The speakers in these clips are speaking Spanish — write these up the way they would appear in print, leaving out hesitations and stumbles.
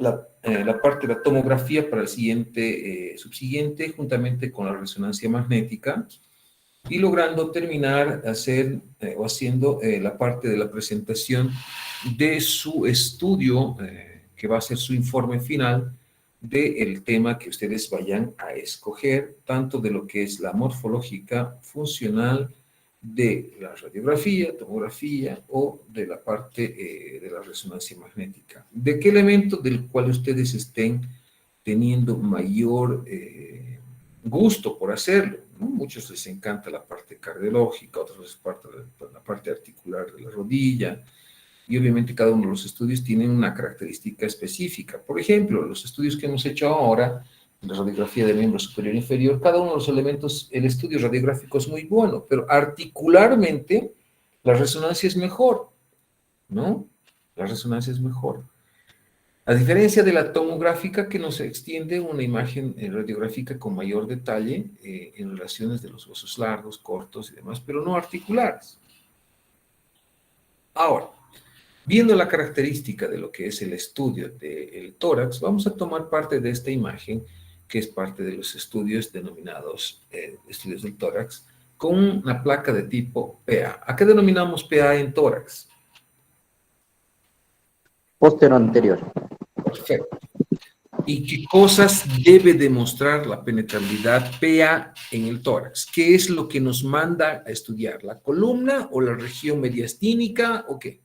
la parte de la tomografía para el siguiente, subsiguiente, juntamente con la resonancia magnética, y logrando terminar haciendo la parte de la presentación de su estudio, que va a ser su informe final del tema que ustedes vayan a escoger, tanto de lo que es la morfológica funcional de la radiografía, tomografía o de la parte de la resonancia magnética. ¿De qué elemento del cual ustedes estén teniendo mayor gusto por hacerlo? ¿No? Muchos les encanta la parte cardiológica, otros les encanta la parte articular de la rodilla, y obviamente cada uno de los estudios tienen una característica específica. Por ejemplo, los estudios que hemos hecho ahora, la radiografía de miembro superior e inferior, cada uno de los elementos, el estudio radiográfico es muy bueno, pero articularmente la resonancia es mejor, ¿no? La resonancia es mejor. A diferencia de la tomográfica, que nos extiende una imagen radiográfica con mayor detalle en relaciones de los huesos largos, cortos y demás, pero no articulares. Ahora, viendo la característica de lo que es el estudio del tórax, vamos a tomar parte de esta imagen, que es parte de los estudios denominados estudios del tórax, con una placa de tipo PA. ¿A qué denominamos PA en tórax? Póstero anterior. Perfecto. ¿Y qué cosas debe demostrar la penetrabilidad PA en el tórax? ¿Qué es lo que nos manda a estudiar? ¿La columna o la región mediastínica o qué?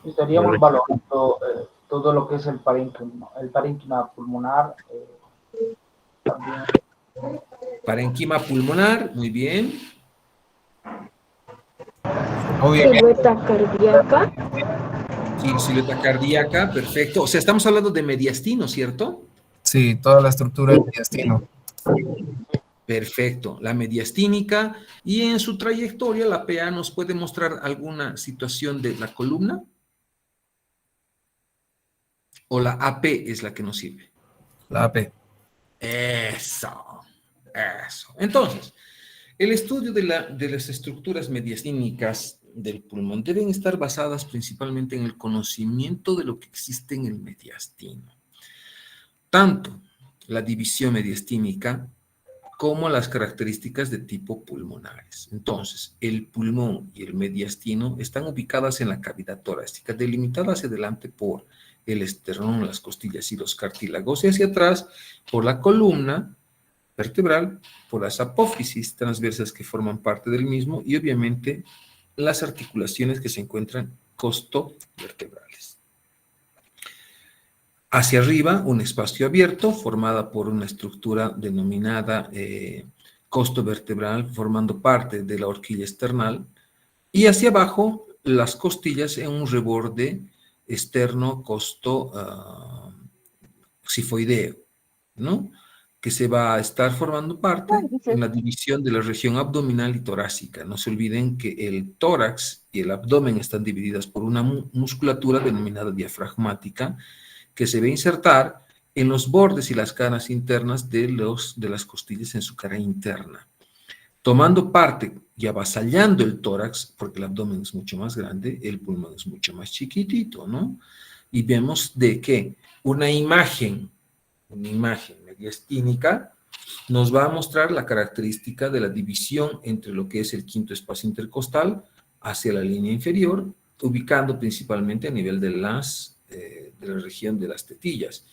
Estaríamos valorando todo lo que es el parénquima pulmonar, también. Parénquima pulmonar, muy bien. Silueta cardíaca. Sí, silueta cardíaca, perfecto. O sea, estamos hablando de mediastino, ¿cierto? Sí, toda la estructura del mediastino. Perfecto, la mediastínica. Y en su trayectoria, la PA nos puede mostrar alguna situación de la columna. ¿O la AP es la que nos sirve? La AP. Eso. Entonces, el estudio de las estructuras mediastínicas del pulmón deben estar basadas principalmente en el conocimiento de lo que existe en el mediastino. Tanto la división mediastínica como las características de tipo pulmonares. Entonces, el pulmón y el mediastino están ubicadas en la cavidad torácica, delimitadas hacia adelante por el esternón, las costillas y los cartílagos, y hacia atrás por la columna vertebral, por las apófisis transversas que forman parte del mismo, y obviamente las articulaciones que se encuentran costovertebrales. Hacia arriba, un espacio abierto formada por una estructura denominada costo vertebral, formando parte de la horquilla esternal, y hacia abajo, las costillas en un reborde externo costo xifoideo, ¿no? Que se va a estar formando parte en la división de la región abdominal y torácica. No se olviden que el tórax y el abdomen están divididas por una musculatura denominada diafragmática, que se va a insertar en los bordes y las caras internas de las costillas en su cara interna, tomando parte y avasallando el tórax, porque el abdomen es mucho más grande, el pulmón es mucho más chiquitito, ¿no? Y vemos de que una imagen mediastínica nos va a mostrar la característica de la división entre lo que es el quinto espacio intercostal hacia la línea inferior, ubicando principalmente a nivel de la región de las tetillas,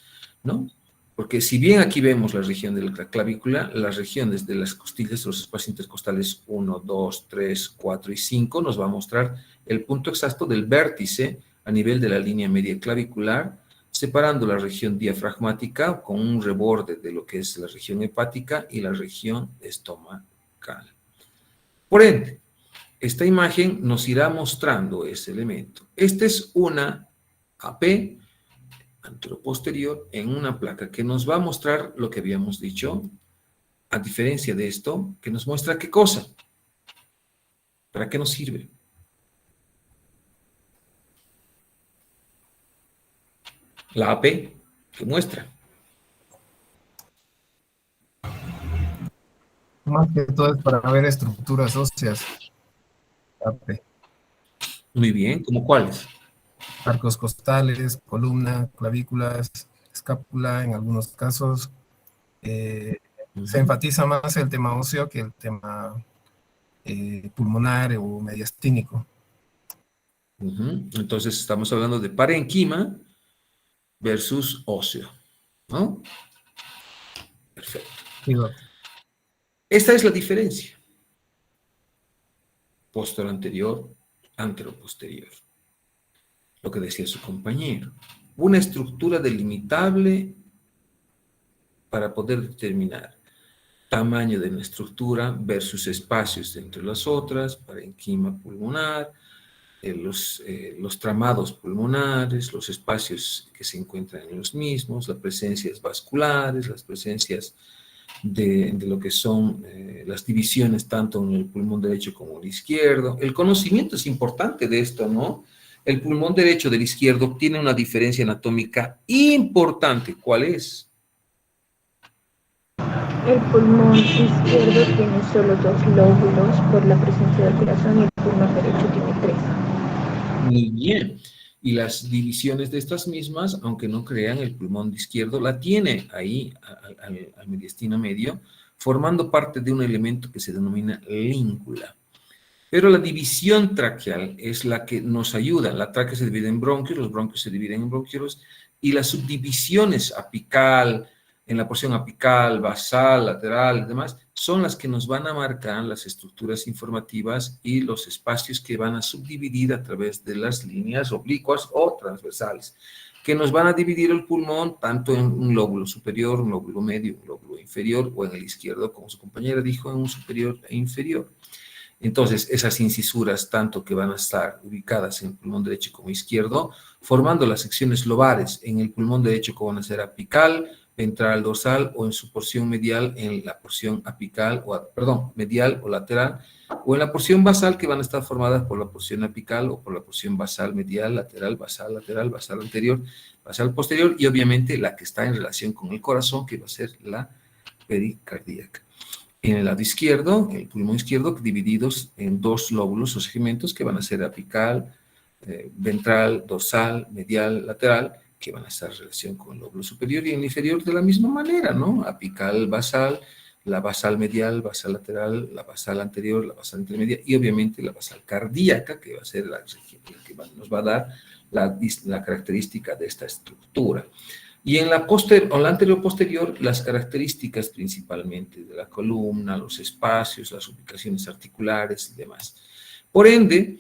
¿no? Porque si bien aquí vemos la región de la clavícula, las regiones de las costillas, los espacios intercostales 1, 2, 3, 4 y 5, nos va a mostrar el punto exacto del vértice a nivel de la línea media clavicular, separando la región diafragmática con un reborde de lo que es la región hepática y la región estomacal. Por ende, esta imagen nos irá mostrando ese elemento. Esta es una AP anteroposterior en una placa que nos va a mostrar lo que habíamos dicho, a diferencia de esto, que nos muestra qué cosa, para qué nos sirve. La AP que muestra. Más que todo es para ver estructuras óseas. AP. Muy bien, ¿cómo cuáles? Arcos costales, columna, clavículas, escápula, en algunos casos. Se enfatiza más el tema óseo que el tema pulmonar o mediastínico. Entonces estamos hablando de parenquima versus óseo, ¿no? Perfecto. Sí, doctor. Esta es la diferencia. Posterior anterior, antero-posterior. Lo que decía su compañero. Una estructura delimitable para poder determinar tamaño de la estructura versus espacios entre las otras, parenquima pulmonar, los tramados pulmonares, los espacios que se encuentran en los mismos, las presencias vasculares, las presencias de lo que son las divisiones tanto en el pulmón derecho como el izquierdo. El conocimiento es importante de esto, ¿no? El pulmón derecho del izquierdo tiene una diferencia anatómica importante. ¿Cuál es? El pulmón izquierdo tiene solo 2 lóbulos por la presencia del corazón y el pulmón derecho tiene 3. Muy bien. Y las divisiones de estas mismas, aunque no crean, el pulmón izquierdo la tiene ahí al mediastino medio, formando parte de un elemento que se denomina língula. Pero la división traqueal es la que nos ayuda. La tráquea se divide en bronquios, los bronquios se dividen en bronquiolos, y las subdivisiones apical, en la porción apical, basal, lateral y demás, son las que nos van a marcar las estructuras informativas y los espacios que van a subdividir a través de las líneas oblicuas o transversales, que nos van a dividir el pulmón tanto en un lóbulo superior, un lóbulo medio, un lóbulo inferior, o en el izquierdo, como su compañera dijo, en un superior e inferior. Entonces, esas incisuras, tanto que van a estar ubicadas en el pulmón derecho como izquierdo, formando las secciones lobares en el pulmón derecho que van a ser apical, ventral, dorsal, o en su porción medial, en la porción apical, medial o lateral, o en la porción basal, que van a estar formadas por la porción apical o por la porción basal medial, lateral, basal anterior, basal posterior, y obviamente la que está en relación con el corazón, que va a ser la pericardíaca. En el lado izquierdo, el pulmón izquierdo, divididos en 2 lóbulos o segmentos que van a ser apical, ventral, dorsal, medial, lateral, que van a estar en relación con el lóbulo superior, y en el inferior de la misma manera, ¿no? Apical, basal, la basal medial, basal lateral, la basal anterior, la basal intermedia, y obviamente la basal cardíaca, que va a ser la que nos va a dar la característica de esta estructura. Y en la anterior-posterior, las características principalmente de la columna, los espacios, las ubicaciones articulares y demás. Por ende,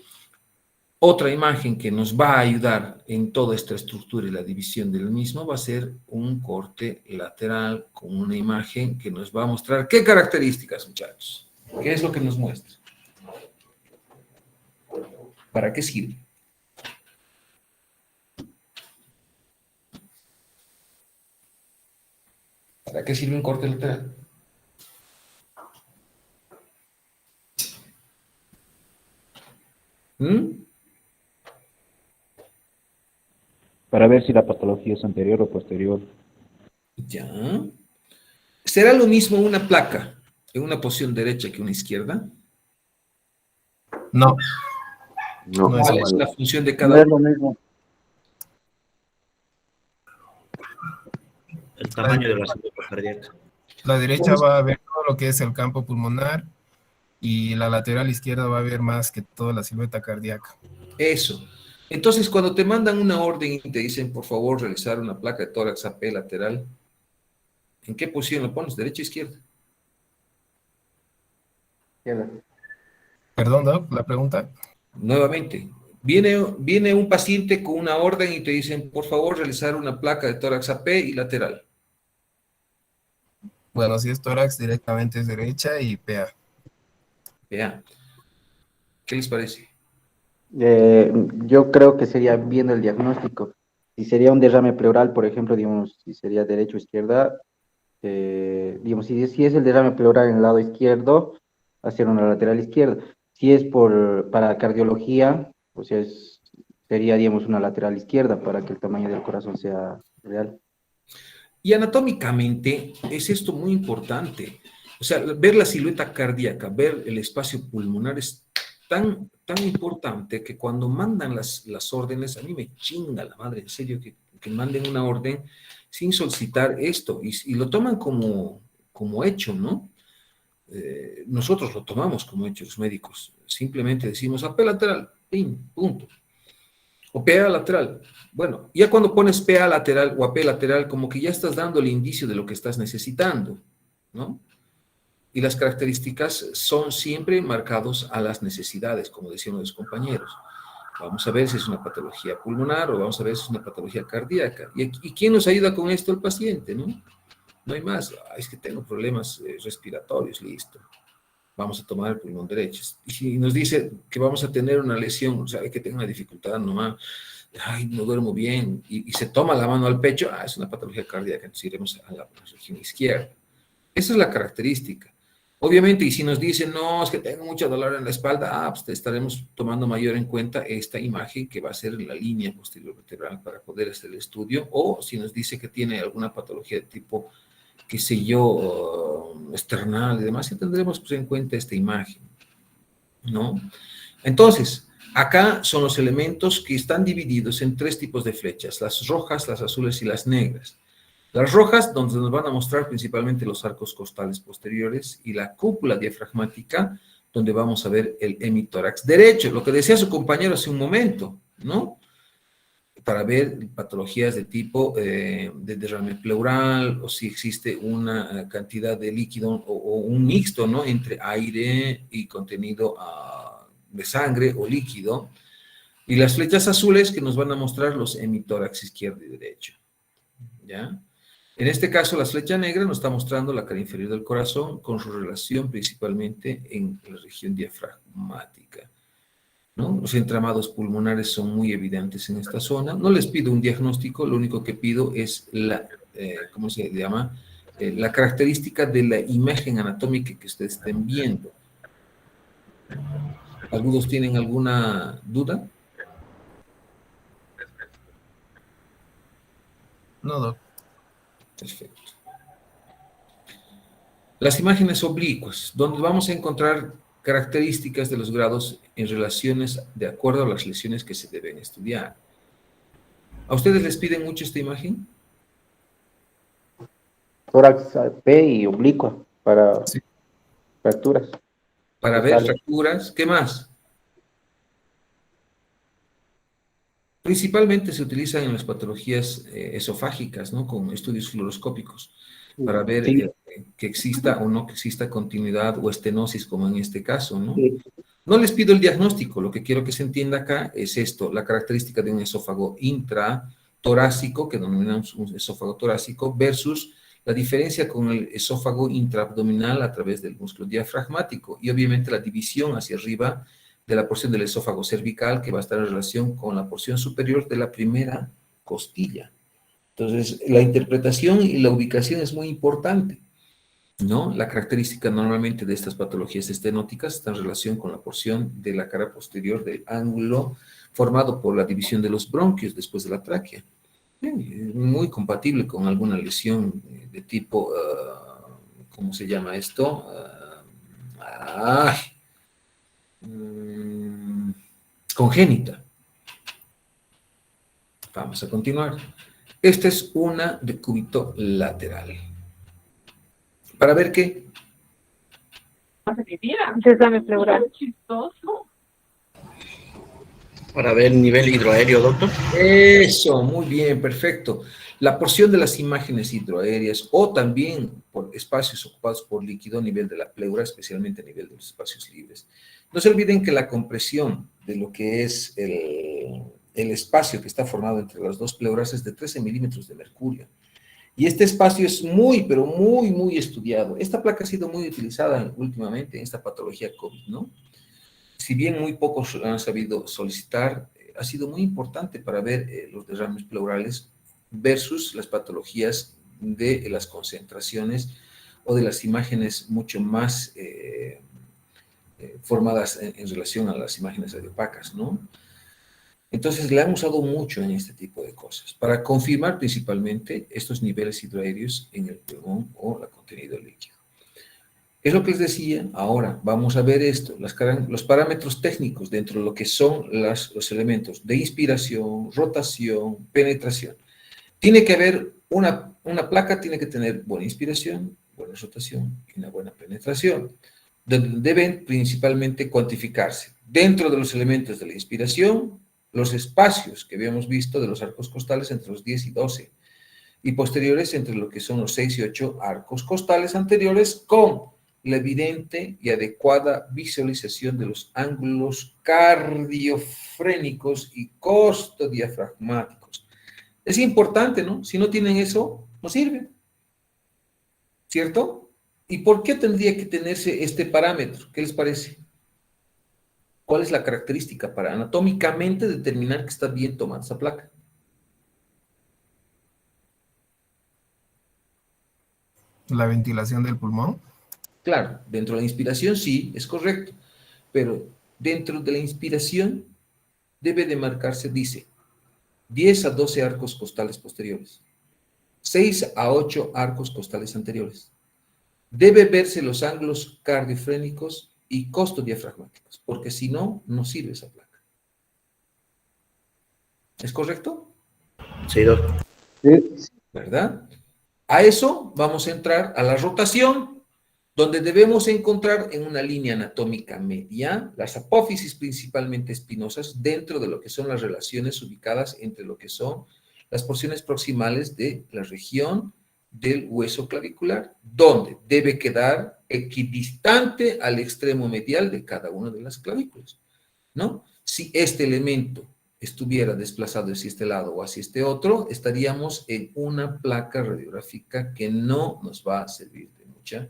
otra imagen que nos va a ayudar en toda esta estructura y la división del mismo va a ser un corte lateral con una imagen que nos va a mostrar qué características, muchachos. ¿Qué es lo que nos muestra? ¿Para qué sirve? ¿Para qué sirve un corte lateral? Para ver si la patología es anterior o posterior. Ya. ¿Será lo mismo una placa en una posición derecha que una izquierda? No, No, no es ¿Cuál igual. es la función de No cada es uno? lo mismo. El tamaño de la silueta cardíaca. La derecha va a ver todo lo que es el campo pulmonar y la lateral izquierda va a ver más que toda la silueta cardíaca. Eso. Entonces, cuando te mandan una orden y te dicen, por favor, realizar una placa de tórax AP lateral, ¿en qué posición lo pones? ¿Derecha o izquierda? Perdón, Doc, la pregunta. Nuevamente, viene un paciente con una orden y te dicen, por favor, realizar una placa de tórax AP y lateral. Bueno, si es tórax, directamente es derecha y PA. Vean. ¿Qué les parece? Yo creo que sería viendo el diagnóstico. Si sería un derrame pleural, por ejemplo, digamos, si sería derecho o izquierda, digamos, si es el derrame pleural en el lado izquierdo, hacer una lateral izquierda. Si es para cardiología, pues sería, digamos, una lateral izquierda para que el tamaño del corazón sea real. Y anatómicamente es esto muy importante. O sea, ver la silueta cardíaca, ver el espacio pulmonar es tan tan importante que cuando mandan las órdenes, a mí me chinga la madre, en serio, que manden una orden sin solicitar esto y lo toman como hecho, ¿no? Nosotros lo tomamos como hecho los médicos. Simplemente decimos AP lateral, pin, punto. O PA lateral. Bueno, ya cuando pones PA lateral o AP lateral, como que ya estás dando el indicio de lo que estás necesitando, ¿no? Y las características son siempre marcados a las necesidades, como decían los compañeros. Vamos a ver si es una patología pulmonar o vamos a ver si es una patología cardíaca. ¿Y quién nos ayuda con esto? El paciente, ¿no? No hay más. Es que tengo problemas respiratorios, listo. Vamos a tomar el pulmón derecho. Y si nos dice que vamos a tener una lesión, o sea, que tenga una dificultad nomás, ay, no duermo bien, y se toma la mano al pecho, es una patología cardíaca, entonces iremos a la región izquierda. Esa es la característica. Obviamente, y si nos dicen, no, es que tengo mucho dolor en la espalda, pues estaremos tomando mayor en cuenta esta imagen que va a ser la línea posterior vertebral para poder hacer el estudio, o si nos dice que tiene alguna patología de tipo, qué sé yo, external y demás, y tendremos pues, en cuenta esta imagen, ¿no? Entonces, acá son los elementos que están divididos en 3 tipos de flechas, las rojas, las azules y las negras. Las rojas, donde nos van a mostrar principalmente los arcos costales posteriores, y la cúpula diafragmática, donde vamos a ver el hemitórax derecho, lo que decía su compañero hace un momento, ¿no? Para ver patologías de tipo de derrame pleural, o si existe una cantidad de líquido o un mixto, ¿no? Entre aire y contenido de sangre o líquido. Y las flechas azules que nos van a mostrar los hemitórax izquierdo y derecho, ¿ya? En este caso, la flecha negra nos está mostrando la cara inferior del corazón con su relación principalmente en la región diafragmática, ¿no? Los entramados pulmonares son muy evidentes en esta zona. No les pido un diagnóstico, lo único que pido es ¿cómo se llama? La característica de la imagen anatómica que ustedes estén viendo. ¿Algunos tienen alguna duda? No, doctor. Perfecto. Las imágenes oblicuas, donde vamos a encontrar características de los grados en relaciones de acuerdo a las lesiones que se deben estudiar. ¿A ustedes les piden mucho esta imagen? Tórax P y oblicua para Sí. fracturas. Para ver fracturas. ¿Qué más? Principalmente se utilizan en las patologías esofágicas, ¿no? Con estudios fluoroscópicos, para ver Sí. que exista o no que exista continuidad o estenosis, como en este caso, ¿no? Sí. No les pido el diagnóstico, lo que quiero que se entienda acá es esto, la característica de un esófago intratorácico, que denominamos un esófago torácico, versus la diferencia con el esófago intraabdominal a través del músculo diafragmático, y obviamente la división hacia arriba de la porción del esófago cervical, que va a estar en relación con la porción superior de la primera costilla. Entonces, la interpretación y la ubicación es muy importante, ¿no? La característica normalmente de estas patologías estenóticas está en relación con la porción de la cara posterior del ángulo formado por la división de los bronquios después de la tráquea. Muy compatible con alguna lesión de tipo, ¿cómo se llama esto? Congénita. Vamos a continuar. Esta es una de cúbito lateral. ¿Para ver qué? Derrame pleural. Para ver nivel hidroaéreo, doctor. Eso, muy bien, perfecto. La porción de las imágenes hidroaéreas o también por espacios ocupados por líquido a nivel de la pleura, especialmente a nivel de los espacios libres. No se olviden que la compresión de lo que es el espacio que está formado entre las dos pleuras es de 13 milímetros de mercurio. Y este espacio es muy, pero muy, muy estudiado. Esta placa ha sido muy utilizada últimamente en esta patología COVID, ¿no? Si bien muy pocos han sabido solicitar, ha sido muy importante para ver los derrames pleurales versus las patologías de las concentraciones o de las imágenes mucho más formadas en relación a las imágenes radiopacas, ¿no? Entonces, la han usado mucho en este tipo de cosas, para confirmar principalmente estos niveles hidroaéreos en el pulmón o el contenido líquido. Es lo que les decía. Ahora vamos a ver esto, los parámetros técnicos dentro de lo que son los elementos de inspiración, rotación, penetración. Tiene que haber una placa, tiene que tener buena inspiración, buena rotación y una buena penetración. Deben principalmente cuantificarse dentro de los elementos de la inspiración, los espacios que habíamos visto de los arcos costales entre los 10 y 12 y posteriores entre lo que son los 6 y 8 arcos costales anteriores con la evidente y adecuada visualización de los ángulos cardiofrénicos y costodiafragmáticos. Es importante, ¿no? Si no tienen eso, no sirve, ¿cierto? ¿Y por qué tendría que tenerse este parámetro? ¿Qué les parece? ¿Cuál es la característica para anatómicamente determinar que está bien tomada esa placa? La ventilación del pulmón. Claro, dentro de la inspiración sí, es correcto, pero dentro de la inspiración debe de marcarse, dice, 10 a 12 arcos costales posteriores, 6 a 8 arcos costales anteriores. Debe verse los ángulos cardiofrénicos y costodiafragmáticos, porque si no, no sirve esa placa. ¿Es correcto? Sí, doctor. ¿Verdad? A eso vamos a entrar a la rotación, donde debemos encontrar en una línea anatómica media las apófisis principalmente espinosas dentro de lo que son las relaciones ubicadas entre lo que son las porciones proximales de la región del hueso clavicular, donde debe quedar equidistante al extremo medial de cada una de las clavículas, ¿no? Si este elemento estuviera desplazado hacia este lado o hacia este otro, estaríamos en una placa radiográfica que no nos va a servir de mucha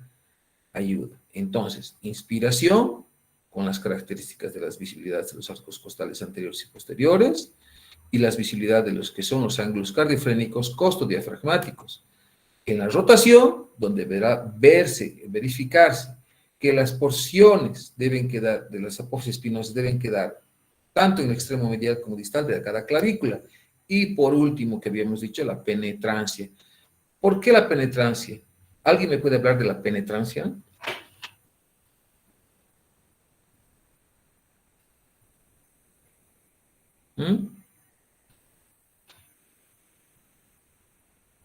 ayuda. Entonces, inspiración con las características de las visibilidades de los arcos costales anteriores y posteriores y las visibilidades de los que son los ángulos cardiofrénicos costodiafragmáticos. En la rotación, donde deberá verificarse que las porciones deben quedar, de las apófisis espinosas deben quedar tanto en el extremo medial como distal de cada clavícula. Y por último, que habíamos dicho, la penetrancia. ¿Por qué la penetrancia? ¿Alguien me puede hablar de la penetrancia?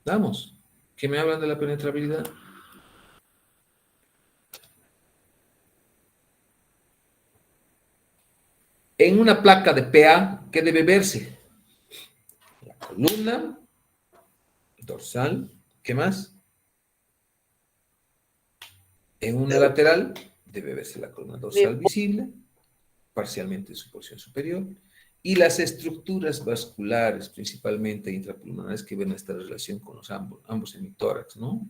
Vamos. ¿Qué me hablan de la penetrabilidad? En una placa de PA, ¿qué debe verse? La columna dorsal. ¿Qué más? En una lateral debe verse la columna dorsal visible, parcialmente en su porción superior, y las estructuras vasculares, principalmente intrapulmonares, que ven esta relación con los ambos hemitórax, ¿no?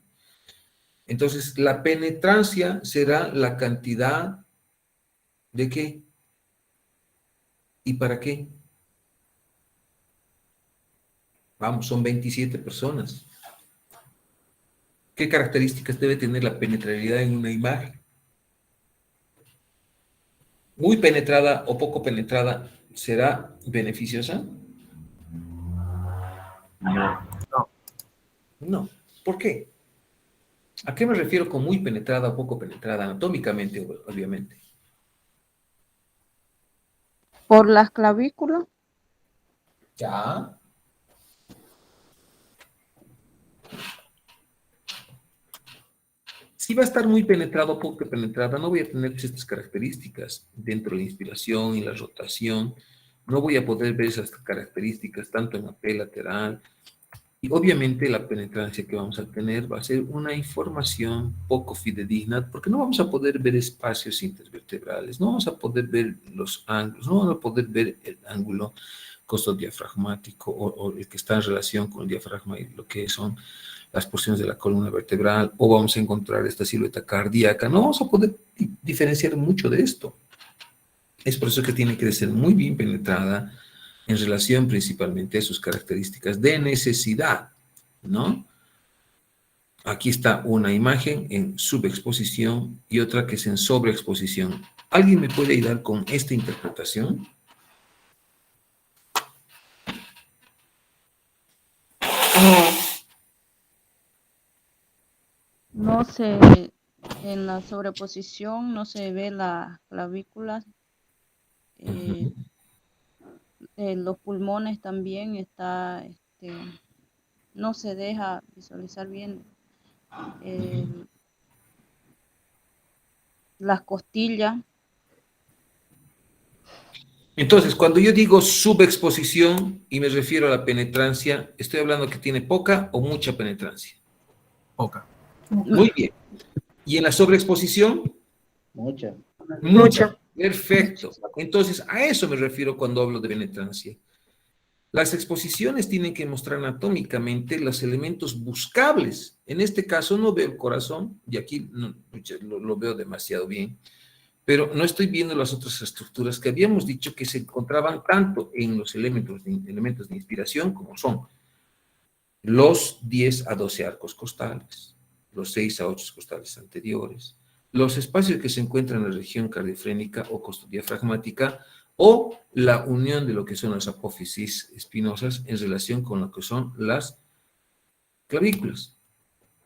Entonces, la penetrancia será la cantidad de qué y para qué. Vamos, son 27 personas. ¿Qué características debe tener la penetrabilidad en una imagen? Muy penetrada o poco penetrada, ¿será beneficiosa? No. ¿Por qué? ¿A qué me refiero con muy penetrada o poco penetrada? Anatómicamente, obviamente. Por las clavículas. Ya. Si va a estar muy penetrado o poco penetrada, no voy a tener estas características dentro de la inspiración y la rotación. No voy a poder ver esas características tanto en la P lateral. Y obviamente la penetrancia que vamos a tener va a ser una información poco fidedigna, porque no vamos a poder ver espacios intervertebrales, no vamos a poder ver los ángulos, no vamos a poder ver el ángulo costodiafragmático o el que está en relación con el diafragma y lo que son las porciones de la columna vertebral, o vamos a encontrar esta silueta cardíaca. No vamos a poder diferenciar mucho de esto. Es por eso que tiene que ser muy bien penetrada en relación principalmente a sus características de necesidad, ¿no? Aquí está una imagen en subexposición y otra que es en sobreexposición. ¿Alguien me puede ayudar con esta interpretación? No sé, En la sobreposición no se ve la clavícula. Los pulmones también está, no se deja visualizar bien. Las costillas. Entonces, cuando yo digo subexposición y me refiero a la penetrancia, estoy hablando que tiene poca o mucha penetrancia. Poca. Muy bien. ¿Y en la sobreexposición? Mucha. Mucha. Perfecto. Entonces, a eso me refiero cuando hablo de penetrancia. Las exposiciones tienen que mostrar anatómicamente los elementos buscables. En este caso no veo el corazón, y aquí no, lo veo demasiado bien, pero no estoy viendo las otras estructuras que habíamos dicho que se encontraban tanto en los elementos de inspiración como son los 10 a 12 arcos costales, los 6 a 8 costales anteriores, los espacios que se encuentran en la región cardiofrénica o costodiafragmática, o la unión de lo que son las apófisis espinosas en relación con lo que son las clavículas.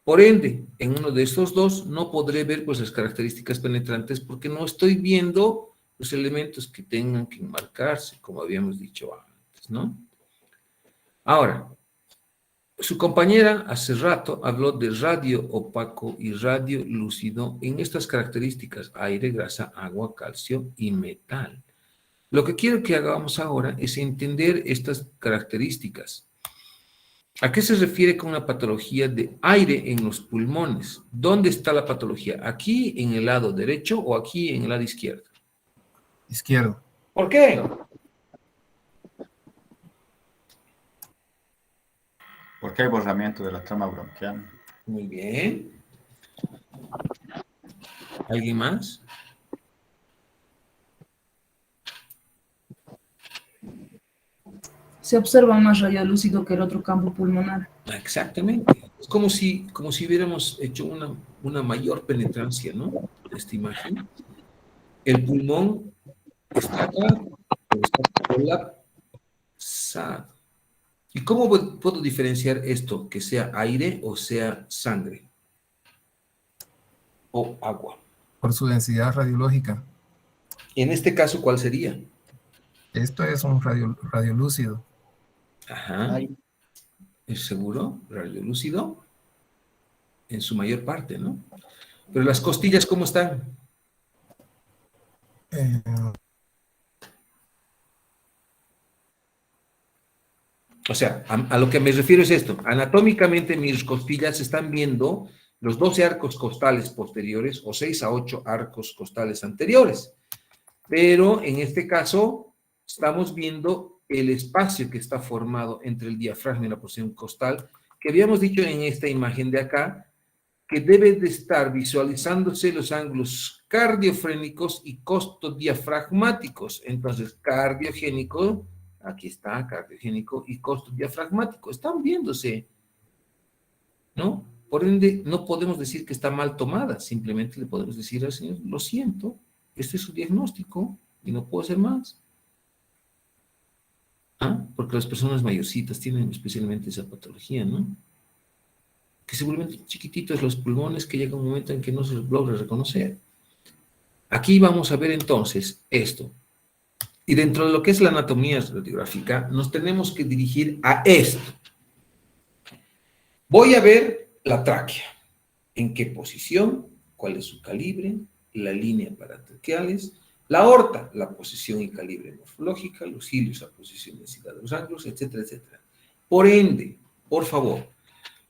Por ende, en uno de estos dos no podré ver pues las características penetrantes porque no estoy viendo los elementos que tengan que enmarcarse, como habíamos dicho antes, ¿no? Ahora, su compañera hace rato habló de radio opaco y radio lúcido en estas características: aire, grasa, agua, calcio y metal. Lo que quiero que hagamos ahora es entender estas características. ¿A qué se refiere con una patología de aire en los pulmones? ¿Dónde está la patología? ¿Aquí en el lado derecho o aquí en el lado izquierdo? Izquierdo. ¿Por qué? Porque hay borramiento de la trama bronquial. Muy bien. ¿Alguien más? Se observa más radiolúcido que el otro campo pulmonar. Exactamente. Es como si hubiéramos hecho una mayor penetrancia, ¿no? Esta imagen. El pulmón está acá, pero está colapsado. ¿Y cómo puedo diferenciar esto? Que sea aire o sea sangre. O agua. Por su densidad radiológica. En este caso, ¿cuál sería? Esto es un radiolúcido. Ajá. ¿Es seguro? Radiolúcido. En su mayor parte, ¿no? Pero las costillas, ¿cómo están? O sea, a lo que me refiero es esto. Anatómicamente mis costillas están viendo los 12 arcos costales posteriores o 6 a 8 arcos costales anteriores. Pero en este caso estamos viendo el espacio que está formado entre el diafragma y la porción costal, que habíamos dicho en esta imagen de acá, que debe de estar visualizándose los ángulos cardiofrénicos y costodiafragmáticos. Entonces, cardiogénico, aquí está, cardiogénico y costodiafragmático, están viéndose, ¿no? Por ende, no podemos decir que está mal tomada, simplemente le podemos decir al señor, lo siento, este es su diagnóstico y no puedo hacer más. ¿Ah? Porque las personas mayorcitas tienen especialmente esa patología, ¿no? Que se vuelven chiquititos los pulmones, que llega un momento en que no se los logra reconocer. Aquí vamos a ver entonces esto. Y dentro de lo que es la anatomía radiográfica, nos tenemos que dirigir a esto. Voy a ver la tráquea. ¿En qué posición? ¿Cuál es su calibre? La línea paratraqueales. La aorta, la posición y calibre morfológica. Los cilios, la posición y densidad de los ángulos, etcétera, etcétera. Por ende, por favor,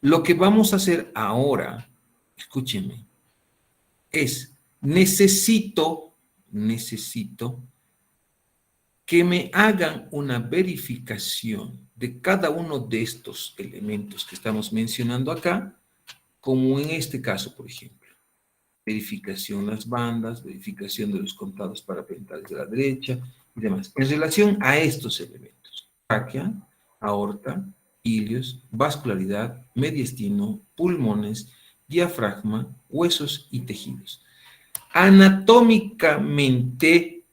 lo que vamos a hacer ahora, escúchenme, es necesito que me hagan una verificación de cada uno de estos elementos que estamos mencionando acá, como en este caso, por ejemplo. Verificación de las bandas, verificación de los contados parapentales de la derecha y demás. En relación a estos elementos, tráquea, aorta, ilios, vascularidad, mediastino, pulmones, diafragma, huesos y tejidos. Anatómicamente,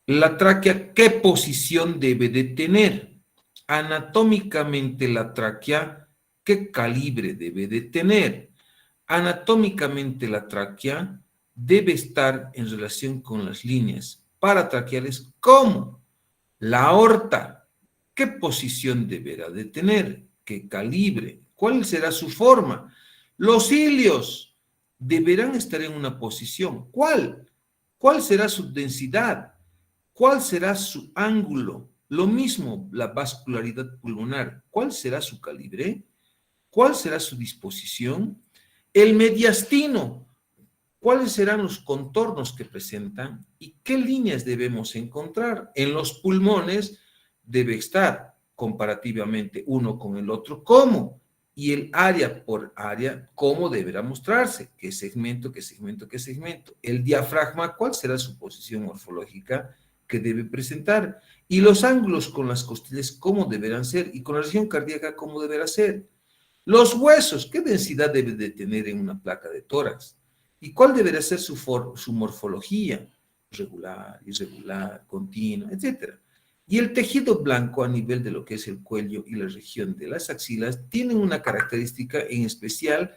la tráquea, ¿qué posición debe de tener? Anatómicamente, la tráquea, ¿qué calibre debe de tener? Anatómicamente la tráquea debe estar en relación con las líneas paratraqueales como la aorta. ¿Qué posición deberá de tener? ¿Qué calibre? ¿Cuál será su forma? Los cilios deberán estar en una posición. ¿Cuál? ¿Cuál será su densidad? ¿Cuál será su ángulo? Lo mismo la vascularidad pulmonar. ¿Cuál será su calibre? ¿Cuál será su disposición? El mediastino. ¿Cuáles serán los contornos que presentan y qué líneas debemos encontrar? En los pulmones debe estar comparativamente uno con el otro, ¿cómo? Y el área por área, ¿cómo deberá mostrarse? ¿Qué segmento, qué segmento, qué segmento? El diafragma, ¿cuál será su posición morfológica que debe presentar? Y los ángulos con las costillas, ¿cómo deberán ser? Y con la región cardíaca, ¿cómo deberá ser? Los huesos, ¿qué densidad debe de tener en una placa de tórax? ¿Y cuál deberá ser su morfología? Regular, irregular, continua, etc. Y el tejido blanco a nivel de lo que es el cuello y la región de las axilas tienen una característica en especial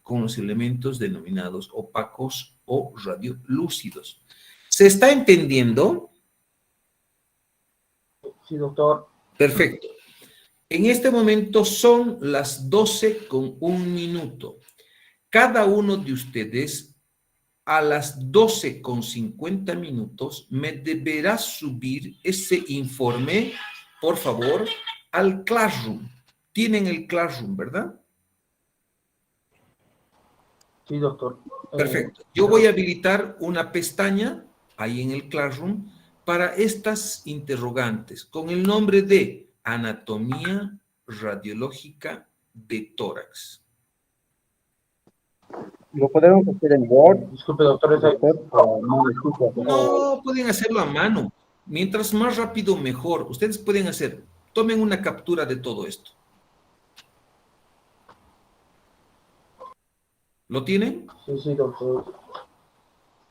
con los elementos denominados opacos o radiolúcidos. ¿Se está entendiendo? Sí, doctor. Perfecto. En este momento son las 12:01. Cada uno de ustedes a las 12:50 me deberá subir ese informe, por favor, al Classroom. Tienen el Classroom, ¿verdad? Sí, doctor. Perfecto. Yo voy a habilitar una pestaña ahí en el Classroom para estas interrogantes con el nombre de Anatomía Radiológica de Tórax. ¿Lo podemos hacer en Word? Disculpe, doctor. No me escucho. No, pueden hacerlo a mano. Mientras más rápido, mejor. Ustedes pueden hacer, tomen una captura de todo esto. ¿Lo tienen? Sí, doctor.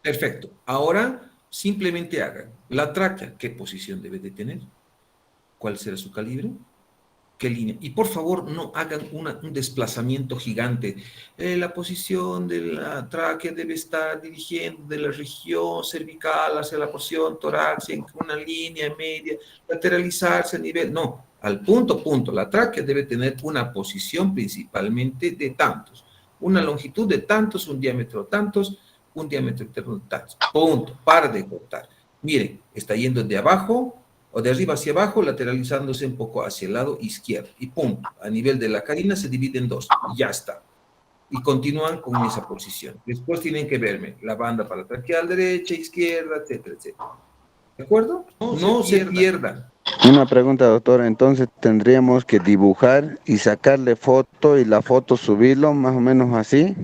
Perfecto. Ahora, simplemente hagan la tráquea. ¿Qué posición debe de tener? ¿Cuál será su calibre? ¿Qué línea? Y por favor, no hagan un desplazamiento gigante. La posición de la tráquea debe estar dirigiendo de la región cervical hacia la porción torácica en una línea media, lateralizarse a nivel. No, al punto. La tráquea debe tener una posición principalmente de tantos. Una longitud de tantos, un diámetro tantos, un diámetro interno de tantos. Punto. Para de cortar. Miren, está yendo de abajo o de arriba hacia abajo, lateralizándose un poco hacia el lado izquierdo. Y punto. A nivel de la carina se divide en dos. Y ya está. Y continúan con esa posición. Después tienen que verme la banda paratraqueal derecha, izquierda, etcétera, etcétera. ¿De acuerdo? No se pierdan. Una pregunta, doctor. Entonces tendríamos que dibujar y sacarle foto y la foto subirlo, más o menos así.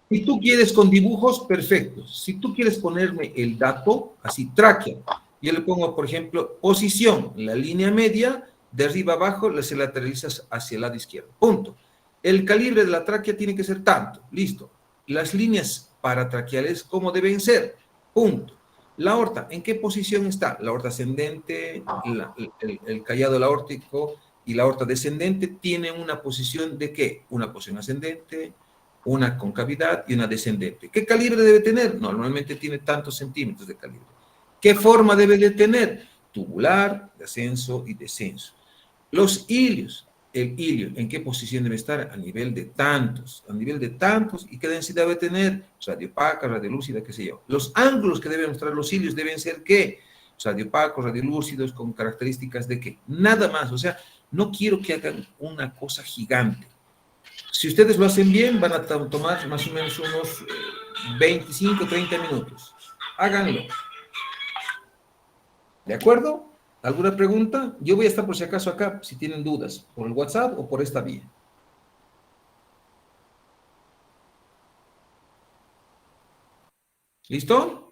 Si tú quieres con dibujos, perfecto. Si tú quieres ponerme el dato, así, tráquea. Yo le pongo, por ejemplo, posición, la línea media, de arriba abajo, se lateraliza hacia el lado izquierdo. Punto. El calibre de la tráquea tiene que ser tanto. Listo. Las líneas paratraqueales, ¿cómo deben ser? Punto. La aorta, ¿en qué posición está? La aorta ascendente, el callado aórtico y la aorta descendente tienen una posición de ¿qué? Una posición ascendente, una concavidad y una descendente. ¿Qué calibre debe tener? Normalmente tiene tantos centímetros de calibre. ¿Qué forma debe de tener? Tubular, de ascenso y descenso. Los ilios, el ilio, ¿en qué posición debe estar? A nivel de tantos, ¿y qué densidad debe tener? Radiopaca, radiolúcida, qué sé yo. Los ángulos que deben mostrar los ilios deben ser ¿qué? Radiopacos, radiolúcidos, con características de ¿qué? Nada más, o sea, no quiero que hagan una cosa gigante. Si ustedes lo hacen bien, van a tomar más o menos unos 25, 30 minutos. Háganlo. ¿De acuerdo? ¿Alguna pregunta? Yo voy a estar por si acaso acá, si tienen dudas, por el WhatsApp o por esta vía. ¿Listo?